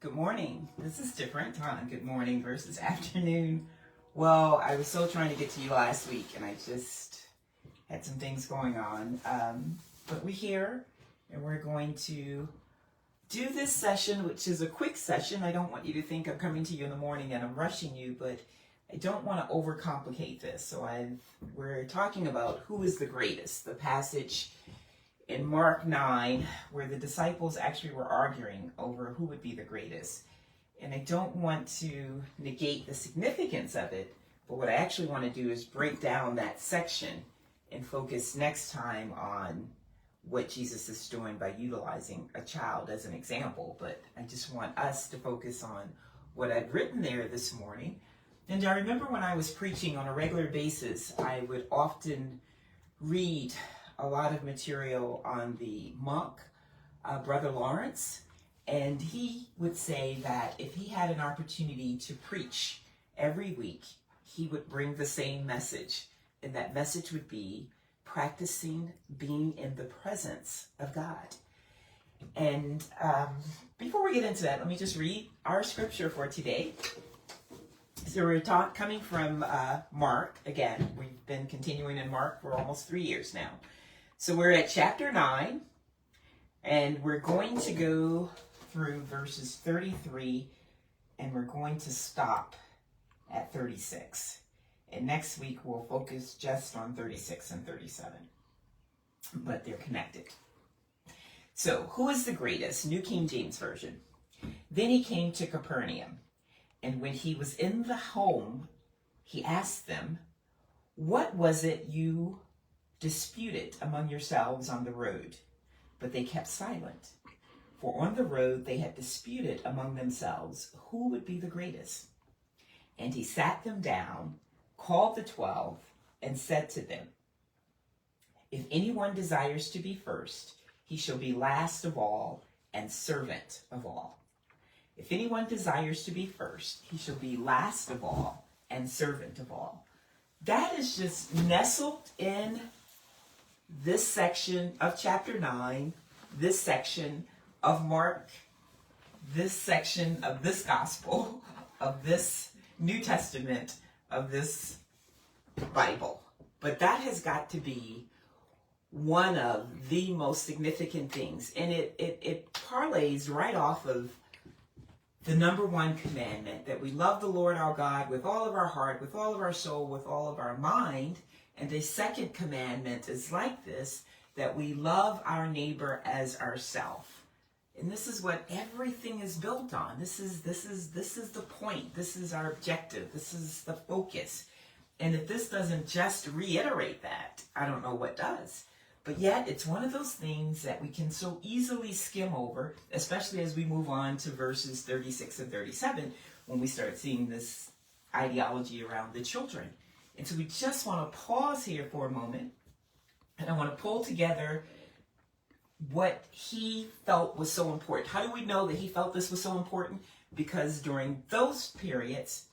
Good morning. This is different, huh? Good morning versus afternoon. Well, I was so trying to get to you last week, and I just had some things going on. But we're here, and we're going to do this session, which is a quick session. I don't want you to think I'm coming to you in the morning and I'm rushing you, but I don't want to overcomplicate this. So we're talking about who is the greatest, the passage in Mark 9, where the disciples actually were arguing over who would be the greatest. And I don't want to negate the significance of it, but what I actually want to do is break down that section and focus next time on what Jesus is doing by utilizing a child as an example. But I just want us to focus on what I've written there this morning. And I remember when I was preaching on a regular basis, I would often read a lot of material on the monk, Brother Lawrence, and he would say that if he had an opportunity to preach every week, he would bring the same message, and that message would be practicing being in the presence of God. And before we get into that, let me just read our scripture for today. So we're coming from Mark. Again, we've been continuing in Mark for almost 3 years now. So we're at chapter 9, and we're going to go through verses 33, and we're going to stop at 36. And next week we'll focus just on 36 and 37, but they're connected. So who is the greatest? New King James Version. Then he came to Capernaum, and when he was in the home, he asked them, "What was it you disputed among yourselves on the road?" But they kept silent, for on the road they had disputed among themselves who would be the greatest. And he sat them down, called the 12, and said to them, "If anyone desires to be first, he shall be last of all and servant of all. If anyone desires to be first, he shall be last of all and servant of all." That is just nestled in this section of chapter 9, this section of Mark, this section of this gospel, of this New Testament, of this Bible. But that has got to be one of the most significant things. And it parlays right off of the number one commandment, that we love the Lord our God with all of our heart, with all of our soul, with all of our mind. And the second commandment is like this, that we love our neighbor as ourselves. And this is what everything is built on. This is the point. This is our objective. This is the focus. And if this doesn't just reiterate that, I don't know what does. But yet it's one of those things that we can so easily skim over, especially as we move on to verses 36 and 37, when we start seeing this ideology around the children. And so we just want to pause here for a moment, and I want to pull together what he felt was so important. How do we know that he felt this was so important? Because during those periods,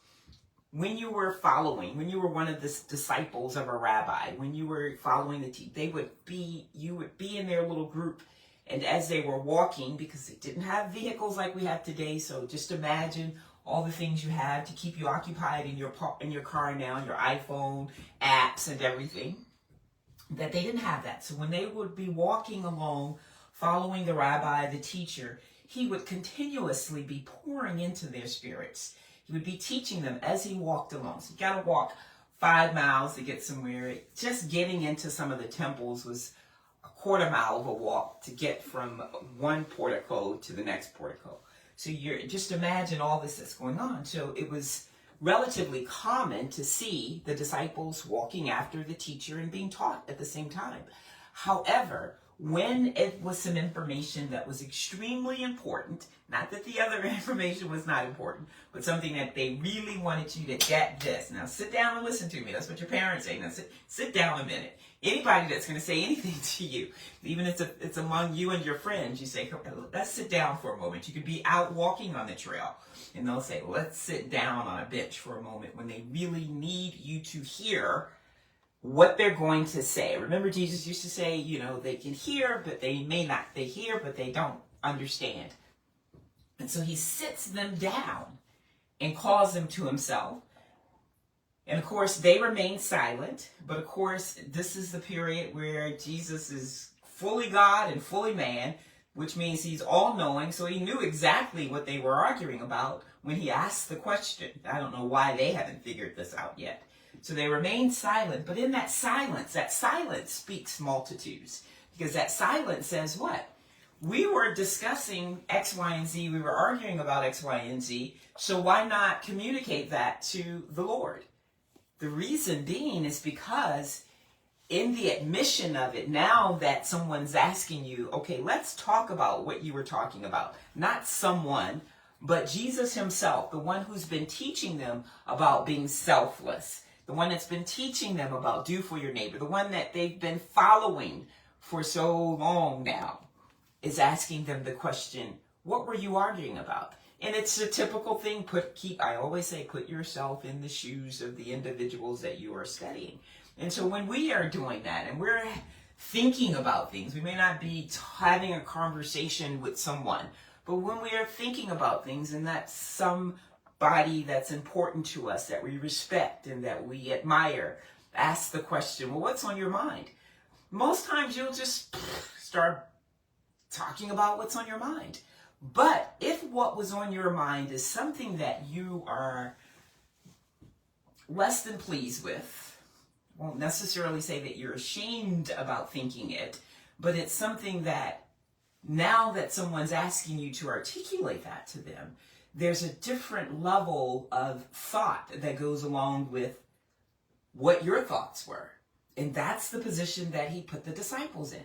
when you were one of the disciples of a rabbi, when you were following the teaching, you would be in their little group, and as they were walking, because they didn't have vehicles like we have today, so just imagine all the things you have to keep you occupied in your car now, your iPhone, apps and everything, that they didn't have that. So when they would be walking along, following the rabbi, the teacher, he would continuously be pouring into their spirits. He would be teaching them as he walked along. So you got to walk 5 miles to get somewhere. Just getting into some of the temples was a quarter mile of a walk to get from one portico to the next portico. So just imagine all this that's going on. So it was relatively common to see the disciples walking after the teacher and being taught at the same time. However, when it was some information that was extremely important, not that the other information was not important, but something that they really wanted you to get this. Now sit down and listen to me. That's what your parents say. Now sit down a minute. Anybody that's going to say anything to you, even if it's among you and your friends, you say, let's sit down for a moment. You could be out walking on the trail, and they'll say, let's sit down on a bench for a moment, when they really need you to hear what they're going to say. Remember, Jesus used to say, they can hear, but they may not. They hear, but they don't understand. And so he sits them down and calls them to himself. And of course, they remain silent. But of course, this is the period where Jesus is fully God and fully man, which means he's all-knowing. So he knew exactly what they were arguing about when he asked the question. I don't know why they haven't figured this out yet. So they remain silent. But in that silence speaks multitudes. Because that silence says what? We were discussing X, Y, and Z. We were arguing about X, Y, and Z. So why not communicate that to the Lord? The reason being is because in the admission of it, now that someone's asking you, okay, let's talk about what you were talking about. Not someone, but Jesus himself, the one who's been teaching them about being selfless, the one that's been teaching them about do for your neighbor, the one that they've been following for so long now, is asking them the question, what were you arguing about? And it's a typical thing. I always say, put yourself in the shoes of the individuals that you are studying. And so when we are doing that and we're thinking about things, we may not be having a conversation with someone, but when we are thinking about things and that's somebody that's important to us, that we respect and that we admire, ask the question, well, what's on your mind? Most times you'll just start talking about what's on your mind. But if what was on your mind is something that you are less than pleased with, won't necessarily say that you're ashamed about thinking it, but it's something that now that someone's asking you to articulate that to them, there's a different level of thought that goes along with what your thoughts were. And that's the position that he put the disciples in.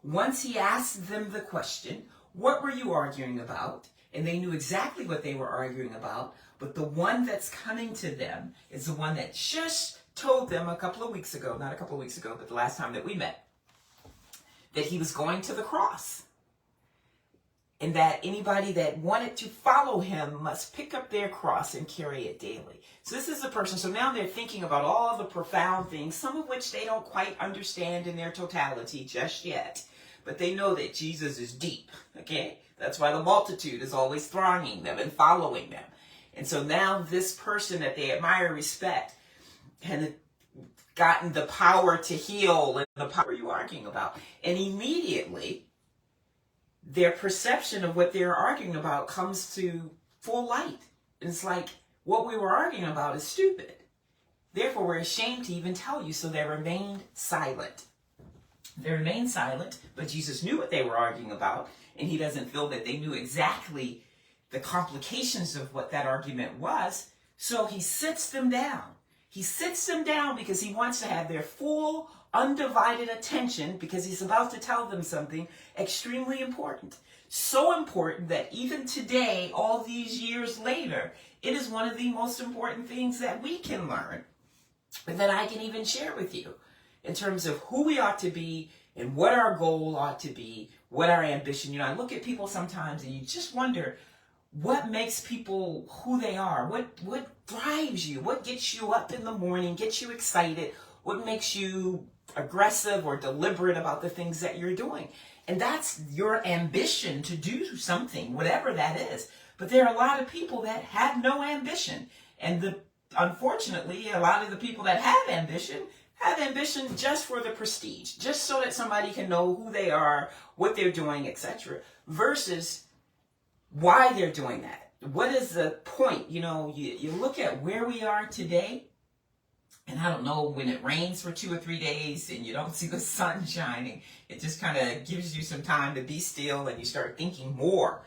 Once he asked them the question, what were you arguing about? And they knew exactly what they were arguing about. But the one that's coming to them is the one that just told them a couple of weeks ago, not a couple of weeks ago, but the last time that we met, that he was going to the cross. And that anybody that wanted to follow him must pick up their cross and carry it daily. So this is the person. So now they're thinking about all the profound things, some of which they don't quite understand in their totality just yet. But they know that Jesus is deep, okay? That's why the multitude is always thronging them and following them. And so now this person that they admire and respect had gotten the power to heal and the power you're arguing about. And immediately, their perception of what they're arguing about comes to full light. And it's like, what we were arguing about is stupid. Therefore, we're ashamed to even tell you. So they remained silent. They remained silent, but Jesus knew what they were arguing about, and he doesn't feel that they knew exactly the complications of what that argument was, so he sits them down. He sits them down because he wants to have their full, undivided attention, because he's about to tell them something extremely important. So important that even today, all these years later, it is one of the most important things that we can learn, and that I can even share with you, in terms of who we ought to be and what our goal ought to be, what our ambition. You know, I look at people sometimes and you just wonder what makes people who they are, what drives you, what gets you up in the morning, gets you excited, what makes you aggressive or deliberate about the things that you're doing. And that's your ambition to do something, whatever that is. But there are a lot of people that have no ambition. And unfortunately, a lot of the people that have ambition just for the prestige, just so that somebody can know who they are, what they're doing, etc., versus why they're doing that. What is the point? You know, you look at where we are today, and I don't know, when it rains for 2 or 3 days and you don't see the sun shining, it just kind of gives you some time to be still, and you start thinking more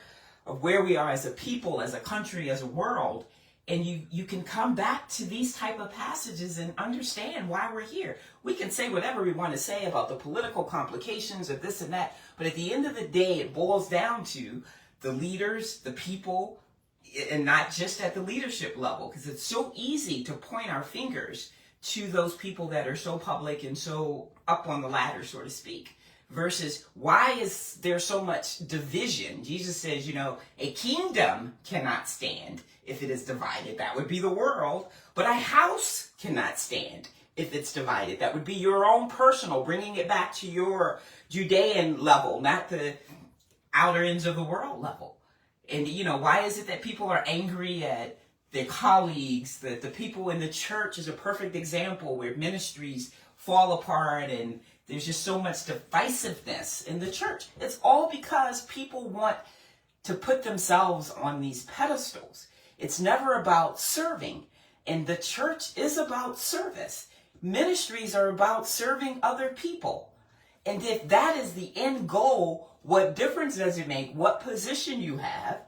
of where we are as a people, as a country, as a world. And you can come back to these type of passages and understand why we're here. We can say whatever we want to say about the political complications of this and that, but at the end of the day, it boils down to the leaders, the people, and not just at the leadership level, because it's so easy to point our fingers to those people that are so public and so up on the ladder, so to speak. Versus, why is there so much division? Jesus says, you know, a kingdom cannot stand if it is divided. That would be the world. But a house cannot stand if it's divided. That would be your own personal, bringing it back to your Judean level, not the outer ends of the world level. And, why is it that people are angry at their colleagues? The people in the church is a perfect example where ministries fall apart and there's just so much divisiveness in the church. It's all because people want to put themselves on these pedestals. It's never about serving. And the church is about service. Ministries are about serving other people. And if that is the end goal, what difference does it make what position you have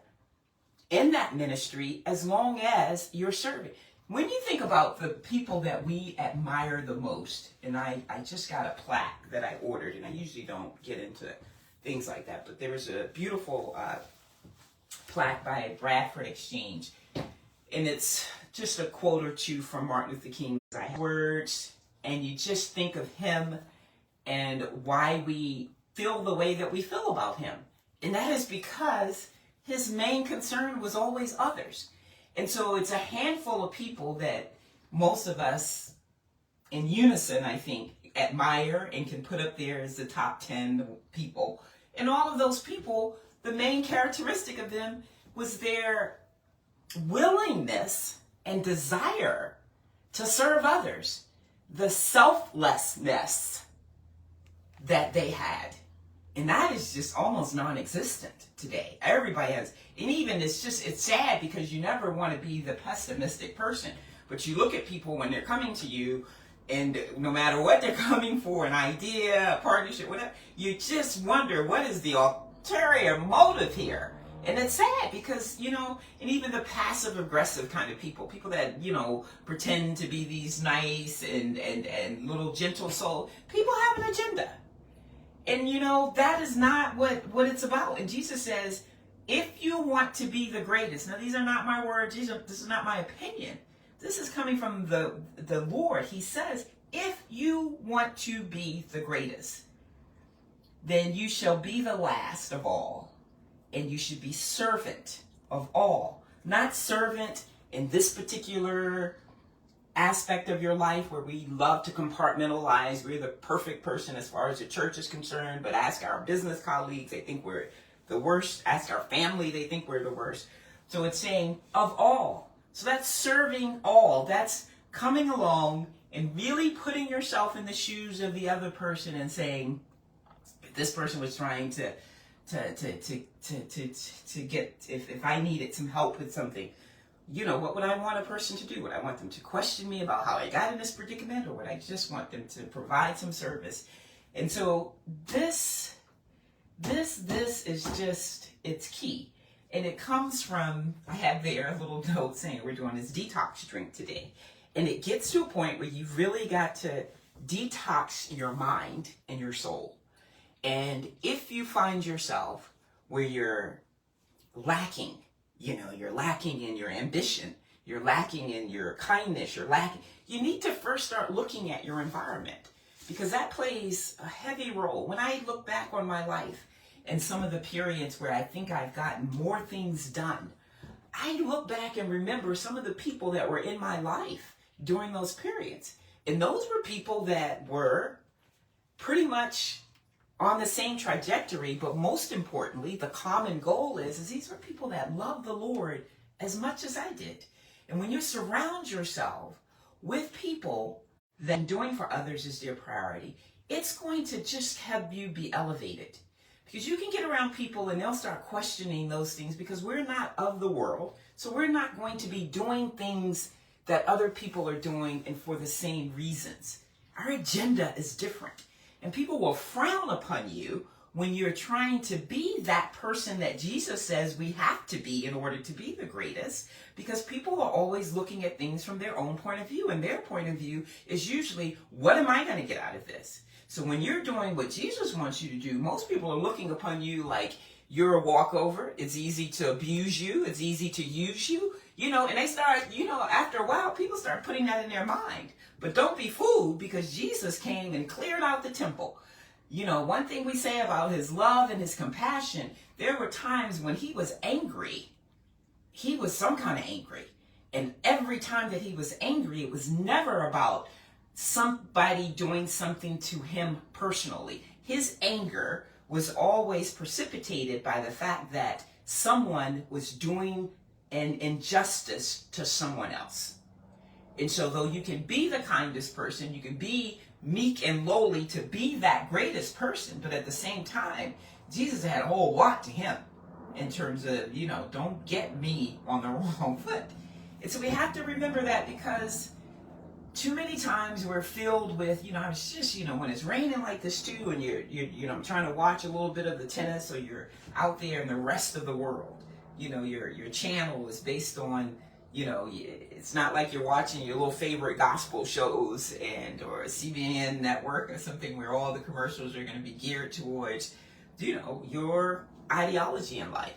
in that ministry as long as you're serving? When you think about the people that we admire the most, and I just got a plaque that I ordered, and I usually don't get into things like that, but there was a beautiful plaque by Bradford Exchange, and it's just a quote or two from Martin Luther King. I have words, and you just think of him and why we feel the way that we feel about him. And that is because his main concern was always others. And so it's a handful of people that most of us in unison, I think, admire and can put up there as the top 10 people. And all of those people, the main characteristic of them was their willingness and desire to serve others, the selflessness that they had. And that is just almost non-existent today. Everybody has, and even it's sad because you never want to be the pessimistic person. But you look at people when they're coming to you, and no matter what they're coming for, an idea, a partnership, whatever, you just wonder, what is the ulterior motive here? And it's sad because, and even the passive aggressive kind of people that, pretend to be these nice and little gentle soul, people have an agenda. And that is not what it's about. And Jesus says, if you want to be the greatest, now these are not my words, this is not my opinion. This is coming from the Lord. He says, if you want to be the greatest, then you shall be the last of all. And you should be servant of all. Not servant in this particular aspect of your life where we love to compartmentalize. We're the perfect person as far as the church is concerned, but ask our business colleagues, they think we're the worst. Ask our family, they think we're the worst. So it's saying of all. So that's serving all. That's coming along and really putting yourself in the shoes of the other person and saying, if this person was trying to get, if I needed some help with something, what would I want a person to do? Would I want them to question me about how I got in this predicament, or would I just want them to provide some service? And so this is just, it's key. And it comes from, I have there a little note saying we're doing this detox drink today. And it gets to a point where you've really got to detox your mind and your soul. And if you find yourself where you're lacking, you're lacking in your ambition, you're lacking in your kindness, you need to first start looking at your environment, because that plays a heavy role. When I look back on my life and some of the periods where I think I've gotten more things done, I look back and remember some of the people that were in my life during those periods. And those were people that were pretty much on the same trajectory, but most importantly, the common goal is these were people that loved the Lord as much as I did. And when you surround yourself with people that doing for others is their priority, it's going to just have you be elevated. Because you can get around people and they'll start questioning those things, because we're not of the world. So we're not going to be doing things that other people are doing and for the same reasons. Our agenda is different. And people will frown upon you when you're trying to be that person that Jesus says we have to be in order to be the greatest, because people are always looking at things from their own point of view, and their point of view is usually, what am I going to get out of this? So when you're doing what Jesus wants you to do, most people are looking upon you like you're a walkover. It's easy to abuse you. It's easy to use you, and they start, after a while, people start putting that in their mind. But don't be fooled, because Jesus came and cleared out the temple. One thing we say about his love and his compassion, there were times when he was angry. He was some kind of angry. And every time that he was angry, it was never about somebody doing something to him personally. His anger was always precipitated by the fact that someone was doing an injustice to someone else. And so though you can be the kindest person, you can be meek and lowly to be that greatest person, but at the same time, Jesus had a whole lot to him in terms of, don't get me on the wrong foot. And so we have to remember that, because too many times we're filled with, I was just, when it's raining like this too, and you're trying to watch a little bit of the tennis, or you're out there in the rest of the world, your channel is based on, it's not like you're watching your little favorite gospel shows or a CBN network or something where all the commercials are going to be geared towards, your ideology in life.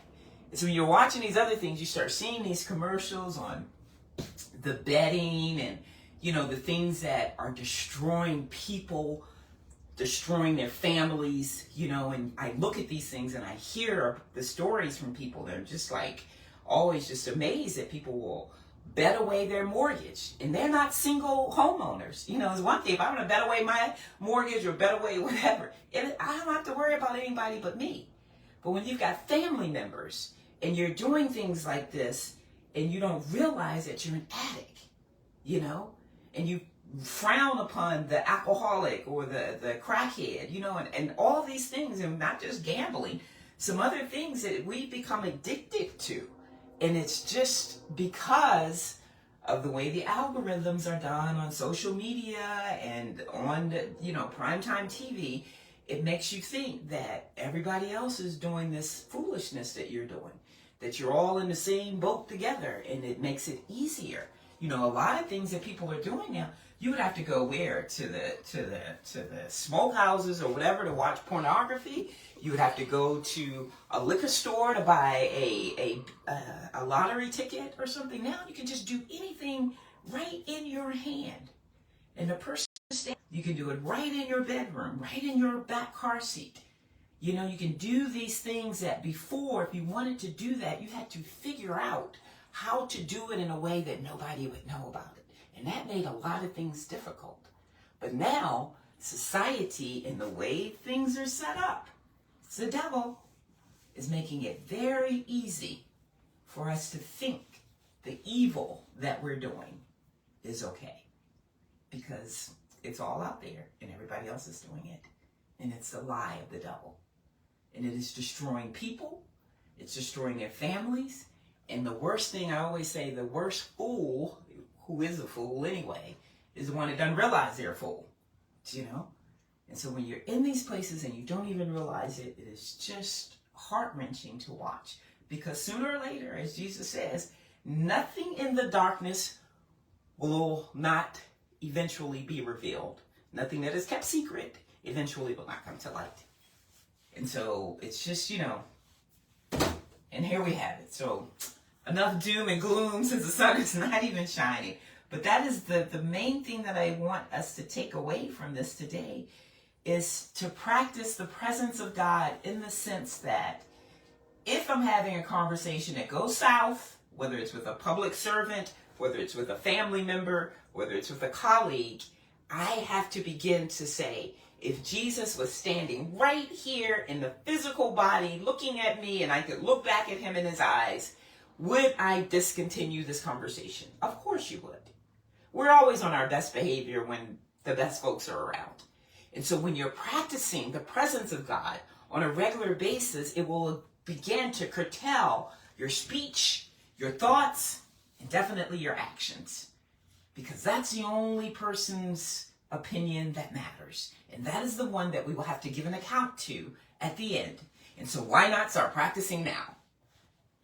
And so when you're watching these other things, you start seeing these commercials on the betting and, the things that are destroying people, destroying their families, and I look at these things and I hear the stories from people that are just like, always just amazed that people will bet away their mortgage, and they're not single homeowners. It's one thing if I'm going to bet away my mortgage or bet away whatever, I don't have to worry about anybody but me. But when you've got family members and you're doing things like this and you don't realize that you're an addict, and you frown upon the alcoholic or the crackhead, and all these things, and not just gambling, some other things that we become addicted to. And it's just because of the way the algorithms are done on social media and on, primetime TV, it makes you think that everybody else is doing this foolishness that you're doing, that you're all in the same boat together, and it makes it easier. A lot of things that people are doing now, you would have to go where? To the smoke houses or whatever to watch pornography. You would have to go to a liquor store to buy a lottery ticket or something. Now you can just do anything right in your hand. And the person, you can do it right in your bedroom, right in your back car seat. You can do these things that before, if you wanted to do that, you had to figure out how to do it in a way that nobody would know about it. And that made a lot of things difficult. But now, society and the way things are set up, it's the devil, is making it very easy for us to think the evil that we're doing is okay. Because it's all out there and everybody else is doing it. And it's the lie of the devil. And it is destroying people. It's destroying their families. And the worst thing, I always say, the worst fool, who is a fool anyway, is the one that doesn't realize they're a fool. And so when you're in these places and you don't even realize it, it is just heart-wrenching to watch. Because sooner or later, as Jesus says, nothing in the darkness will not eventually be revealed. Nothing that is kept secret eventually will not come to light. And so it's just, and here we have it. So enough doom and gloom since the sun is not even shining. But that is the main thing that I want us to take away from this today, is to practice the presence of God in the sense that if I'm having a conversation that goes south, whether it's with a public servant, whether it's with a family member, whether it's with a colleague, I have to begin to say, if Jesus was standing right here in the physical body looking at me and I could look back at him in his eyes, would I discontinue this conversation? Of course you would. We're always on our best behavior when the best folks are around. And so when you're practicing the presence of God on a regular basis, it will begin to curtail your speech, your thoughts, and definitely your actions. Because that's the only person's opinion that matters. And that is the one that we will have to give an account to at the end. And so why not start practicing now?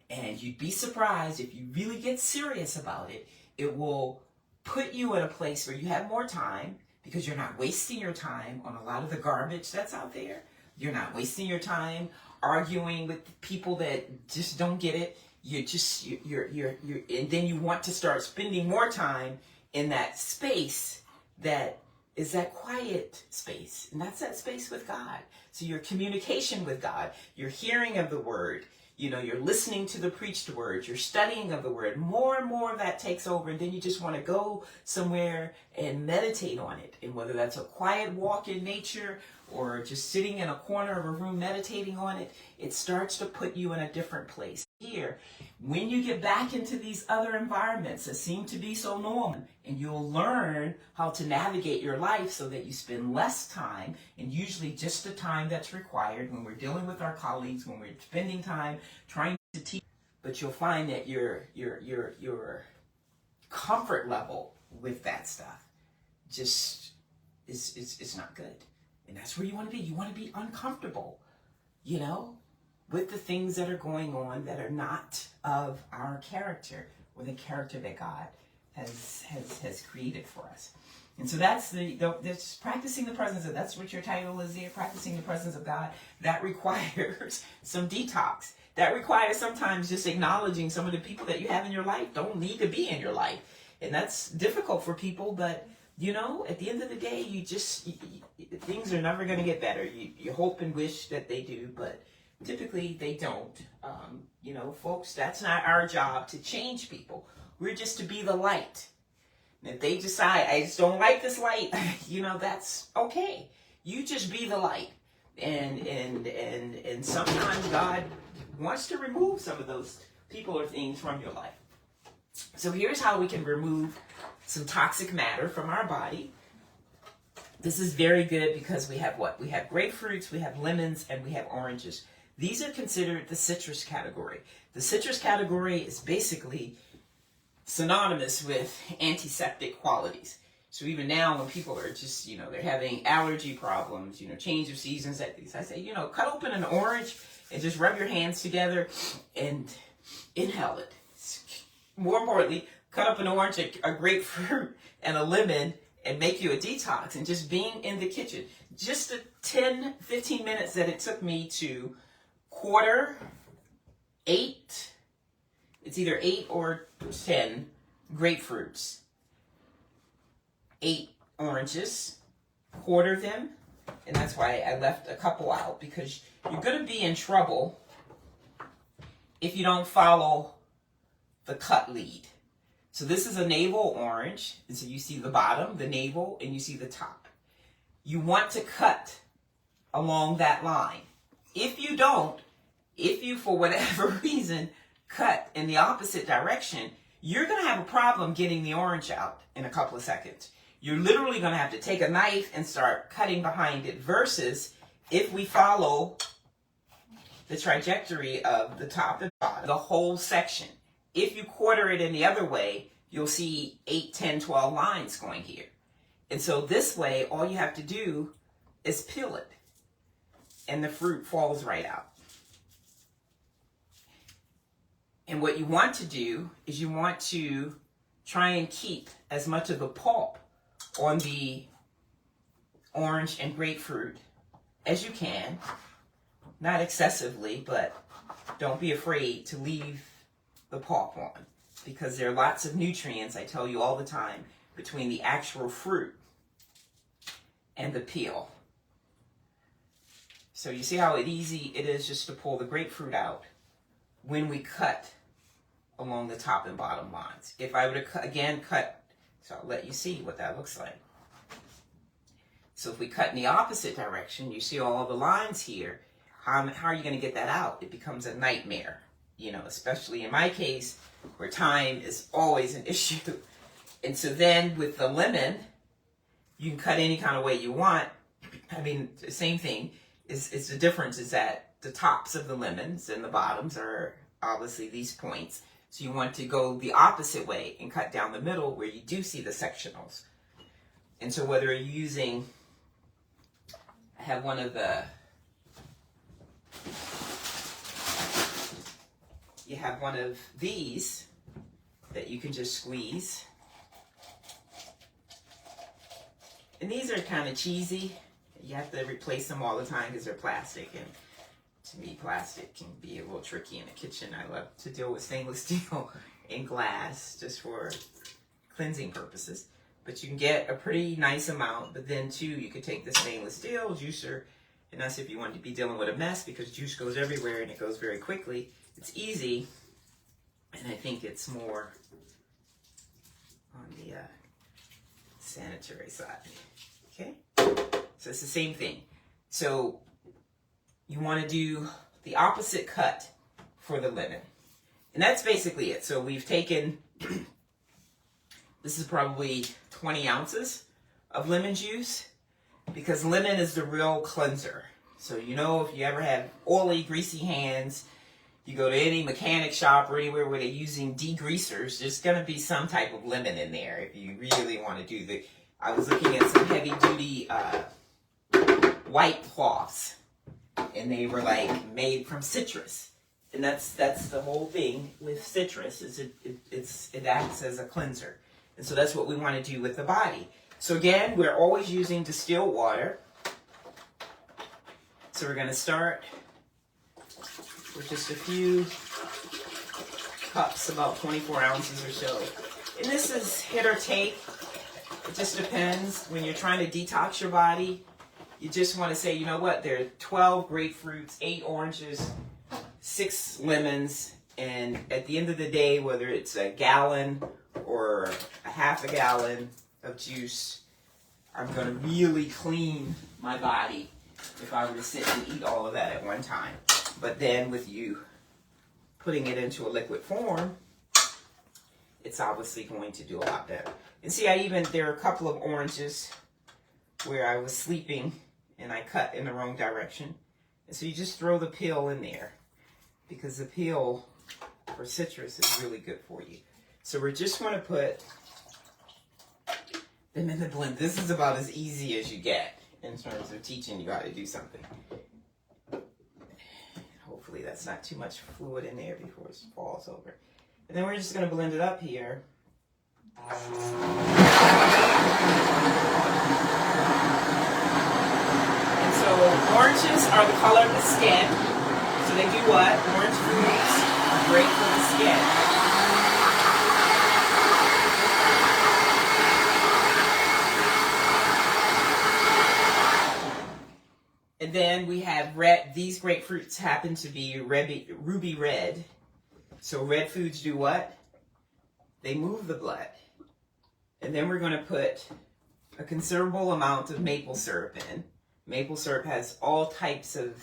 And you'd be surprised if you really get serious about it. It will put you in a place where you have more time, because you're not wasting your time on a lot of the garbage that's out there. You're not wasting your time arguing with people that just don't get it. And then you want to start spending more time in that space that is that quiet space. And that's that space with God. So your communication with God, your hearing of the word, you're listening to the preached word, you're studying of the word, more and more of that takes over, and then you just want to go somewhere and meditate on it. And whether that's a quiet walk in nature or just sitting in a corner of a room meditating on it, it starts to put you in a different place. Here, when you get back into these other environments that seem to be so normal, and you'll learn how to navigate your life so that you spend less time, and usually just the time that's required when we're dealing with our colleagues, when we're spending time trying to teach. But you'll find that your comfort level with that stuff just is not good. And that's where you want to be. You want to be uncomfortable, with the things that are going on that are not of our character or the character that God has created for us. And so that's that's practicing the presence of, that's what your title is here, practicing the presence of God. That requires some detox. That requires sometimes just acknowledging some of the people that you have in your life don't need to be in your life. And that's difficult for people, but at the end of the day, things are never going to get better. You hope and wish that they do, but typically they don't. Folks, that's not our job to change people. We're just to be the light. And if they decide, I just don't like this light, that's okay. You just be the light. And sometimes God wants to remove some of those people or things from your life. So here's how we can remove some toxic matter from our body. This is very good because we have what? We have grapefruits, we have lemons, and we have oranges. These are considered the citrus category. The citrus category is basically synonymous with antiseptic qualities. So even now when people are just, they're having allergy problems, change of seasons, I say, cut open an orange and just rub your hands together and inhale it. More importantly, cut up an orange, a grapefruit, and a lemon and make you a detox. And just being in the kitchen, just the 10, 15 minutes that it took me to quarter 8, it's either 8 or 10 grapefruits, 8 oranges, quarter them, and that's why I left a couple out, because you're going to be in trouble if you don't follow the cut lead. So this is a navel orange, and so you see the bottom, the navel, and you see the top. You want to cut along that line. If you don't, if you, for whatever reason, cut in the opposite direction, you're going to have a problem getting the orange out in a couple of seconds. You're literally going to have to take a knife and start cutting behind it, versus if we follow the trajectory of the top and bottom, the whole section. If you quarter it in the other way, you'll see 8, 10, 12 lines going here. And so this way, all you have to do is peel it, and the fruit falls right out. And what you want to do is you want to try and keep as much of the pulp on the orange and grapefruit as you can. Not excessively, but don't be afraid to leave the pulp on, because there are lots of nutrients, I tell you all the time, between the actual fruit and the peel. So you see how easy it is just to pull the grapefruit out when we cut along the top and bottom lines. If I were to cut, so I'll let you see what that looks like. So if we cut in the opposite direction, you see all the lines here. How are you going to get that out? It becomes a nightmare, especially in my case, where time is always an issue. And so then with the lemon, you can cut any kind of way you want. I mean, the same thing. Is the difference is that the tops of the lemons and the bottoms are obviously these points. So you want to go the opposite way and cut down the middle where you do see the sectionals. And so whether you're using, I have one of the, you have one of these that you can just squeeze. And these are kind of cheesy. You have to replace them all the time because they're plastic, and to me plastic can be a little tricky in the kitchen. I love to deal with stainless steel and glass just for cleansing purposes. But you can get a pretty nice amount, but then too, you could take the stainless steel juicer, and that's if you want to be dealing with a mess, because juice goes everywhere and it goes very quickly. It's easy, and I think it's more on the sanitary side. Okay? So it's the same thing. So you want to do the opposite cut for the lemon. And that's basically it. So we've taken, this is probably 20 ounces of lemon juice, because lemon is the real cleanser. So you know, if you ever have oily, greasy hands, you go to any mechanic shop or anywhere where they're using degreasers, there's going to be some type of lemon in there if you really want to do the... I was looking at some heavy-duty white cloths, and they were like made from citrus. And that's the whole thing with citrus, is it acts as a cleanser. And so that's what we want to do with the body. So again, we're always using distilled water. So we're going to start with just a few cups, about 24 ounces or so. And this is hit or take. It just depends. When you're trying to detox your body, you just want to say, you know what, there are 12 grapefruits, 8 oranges, 6 lemons, and at the end of the day, whether it's a gallon or a half a gallon of juice, I'm going to really clean my body if I were to sit and eat all of that at one time. But then with you putting it into a liquid form, it's obviously going to do a lot better. And see, there are a couple of oranges where I was sleeping and I cut in the wrong direction. And so you just throw the peel in there, because the peel for citrus is really good for you. So we're just going to put them in the blend. This is about as easy as you get in terms of teaching you how to do something. Hopefully that's not too much fluid in there before it falls over. And then we're just going to blend it up here. And so oranges are the color of the skin. So they do what? Orange fruits are great for the skin. And then we have red. These grapefruits happen to be ruby red. So red foods do what? They move the blood. And then we're going to put a considerable amount of maple syrup in. Maple syrup has all types of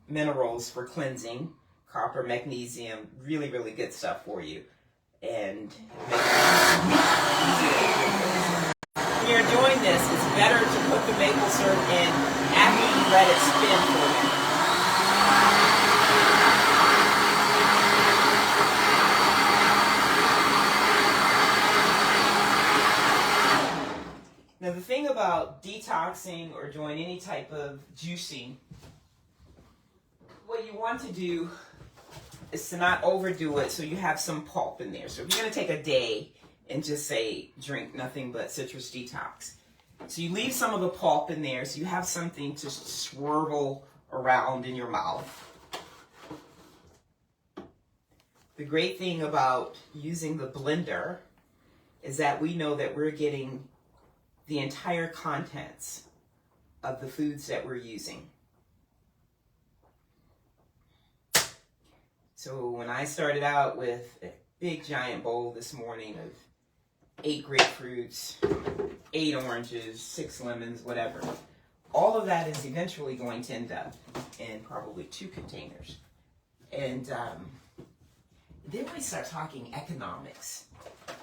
minerals for cleansing. Copper, magnesium, really, really good stuff for you. And when you're doing this, it's better to put the maple syrup in after you let it spin for a minute. Now the thing about detoxing or doing any type of juicing, what you want to do is to not overdo it so you have some pulp in there. So if you're going to take a day and just say drink nothing but citrus detox, so you leave some of the pulp in there so you have something to swirl around in your mouth. The great thing about using the blender is that we know that we're getting the entire contents of the foods that we're using. So when I started out with a big giant bowl this morning of 8 grapefruits, 8 oranges, 6 lemons, whatever, all of that is eventually going to end up in probably 2 containers. And then we start talking economics.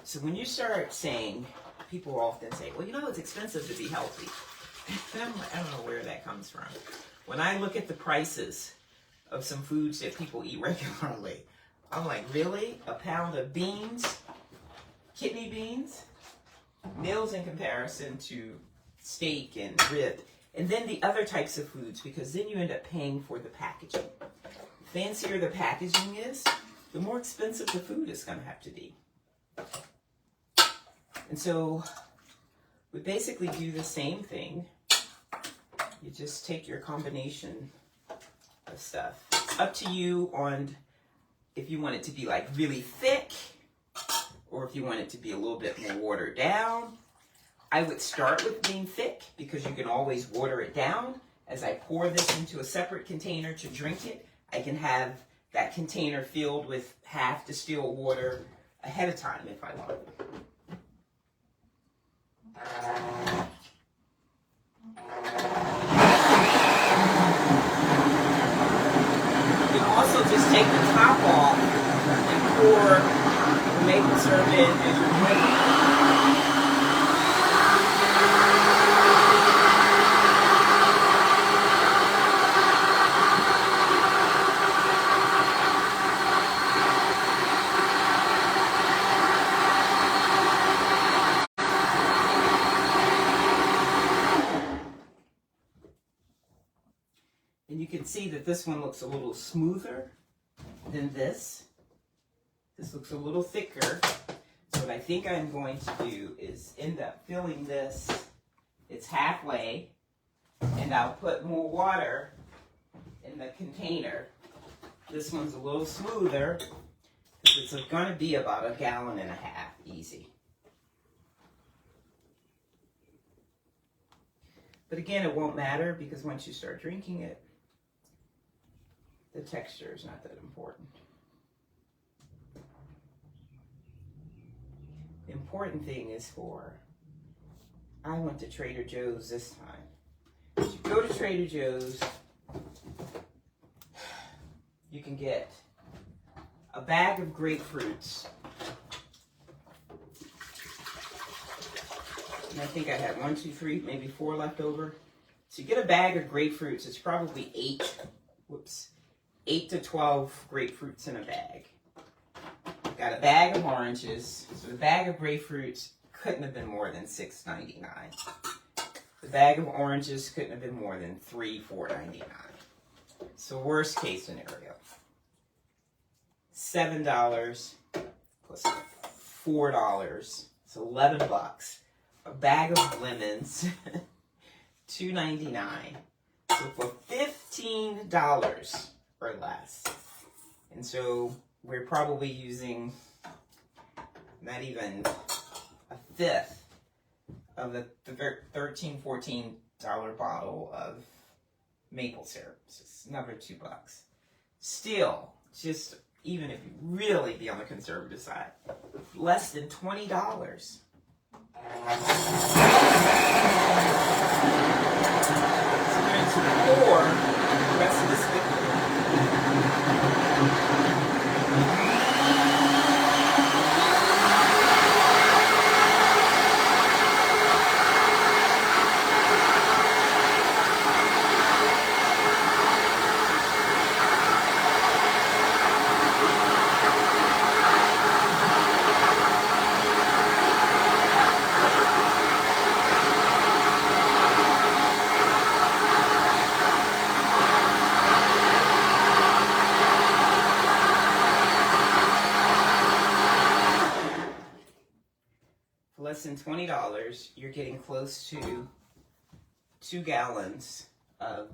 So when you start saying, people often say, well, you know, it's expensive to be healthy. And I'm like, I don't know where that comes from. When I look at the prices of some foods that people eat regularly, I'm like, really? A pound of beans, kidney beans, meals in comparison to steak and rib, and then the other types of foods, because then you end up paying for the packaging. The fancier the packaging is, the more expensive the food is going to have to be. And so we basically do the same thing. You just take your combination of stuff. It's up to you on if you want it to be like really thick or if you want it to be a little bit more watered down. I would start with being thick because you can always water it down. As I pour this into a separate container to drink it, I can have that container filled with half distilled water ahead of time if I want. You can also just take the top off and pour the maple syrup in as you're drinking. And you can see that this one looks a little smoother than this. This looks a little thicker. So what I think I'm going to do is end up filling this. It's halfway, and I'll put more water in the container. This one's a little smoother because it's going to be about 1.5 gallons easy. But again, it won't matter because once you start drinking it, the texture is not that important. The important thing is I went to Trader Joe's this time. If you go to Trader Joe's, you can get a bag of grapefruits. And I think I had 1, 2, 3, maybe 4 left over. So you get a bag of grapefruits. It's probably 8 to 12 grapefruits in a bag. Got a bag of oranges. So the bag of grapefruits couldn't have been more than $6.99. The bag of oranges couldn't have been more than $4.99. So worst case scenario, $7 plus $4, so $11. A bag of lemons, $2.99. So for $15 or less. And so we're probably using not even a fifth of the $13, $14 bottle of maple syrup. So it's another $2. Still, just even if you really be on the conservative side, less than $20. So we're going to pour the rest of this liquid. Less than $20, you're getting close to 2 gallons of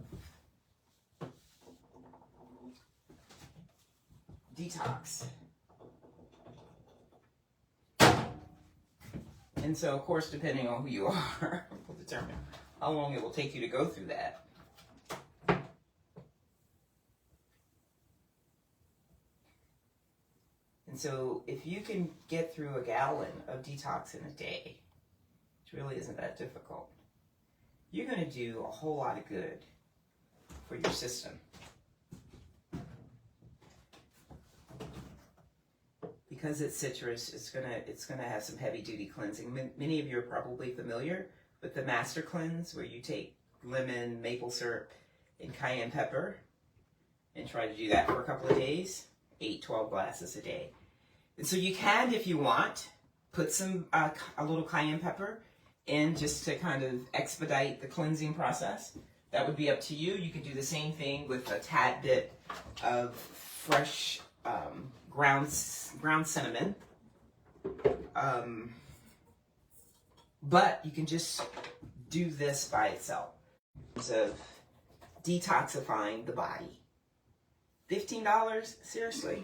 detox. And so, of course, depending on who you are, will determine how long it will take you to go through that. And so if you can get through 1 gallon of detox in a day, which really isn't that difficult, you're going to do a whole lot of good for your system. Because it's citrus, it's gonna have some heavy duty cleansing. Many of you are probably familiar with the Master Cleanse, where you take lemon, maple syrup, and cayenne pepper and try to do that for a couple of days, 8-12 glasses a day. And so you can, if you want, put some a little cayenne pepper in just to kind of expedite the cleansing process. That would be up to you. You could do the same thing with a tad bit of fresh ground cinnamon. But you can just do this by itself. Of detoxifying the body. $15? Seriously?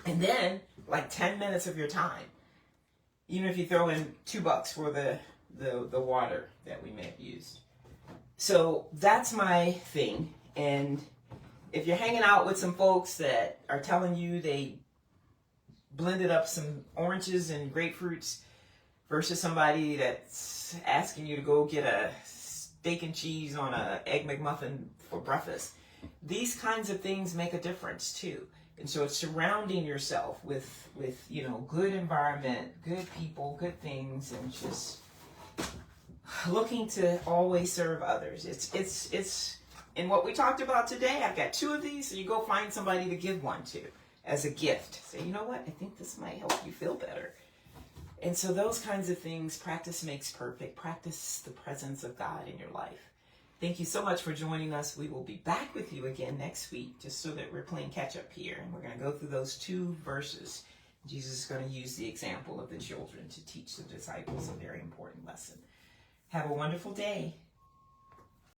And then, like 10 minutes of your time. Even if you throw in $2 for the water that we may have used. So that's my thing. And if you're hanging out with some folks that are telling you they blended up some oranges and grapefruits versus somebody that's asking you to go get a steak and cheese on a egg McMuffin for breakfast, these kinds of things make a difference too. And so it's surrounding yourself with good environment, good people, good things, and just looking to always serve others. It's in what we talked about today. I've got 2 of these, so you go find somebody to give one to as a gift. Say, you know what? I think this might help you feel better. And so those kinds of things, practice makes perfect. Practice the presence of God in your life. Thank you so much for joining us. We will be back with you again next week, just so that we're playing catch up here. And we're going to go through those 2 verses. Jesus is going to use the example of the children to teach the disciples a very important lesson. Have a wonderful day.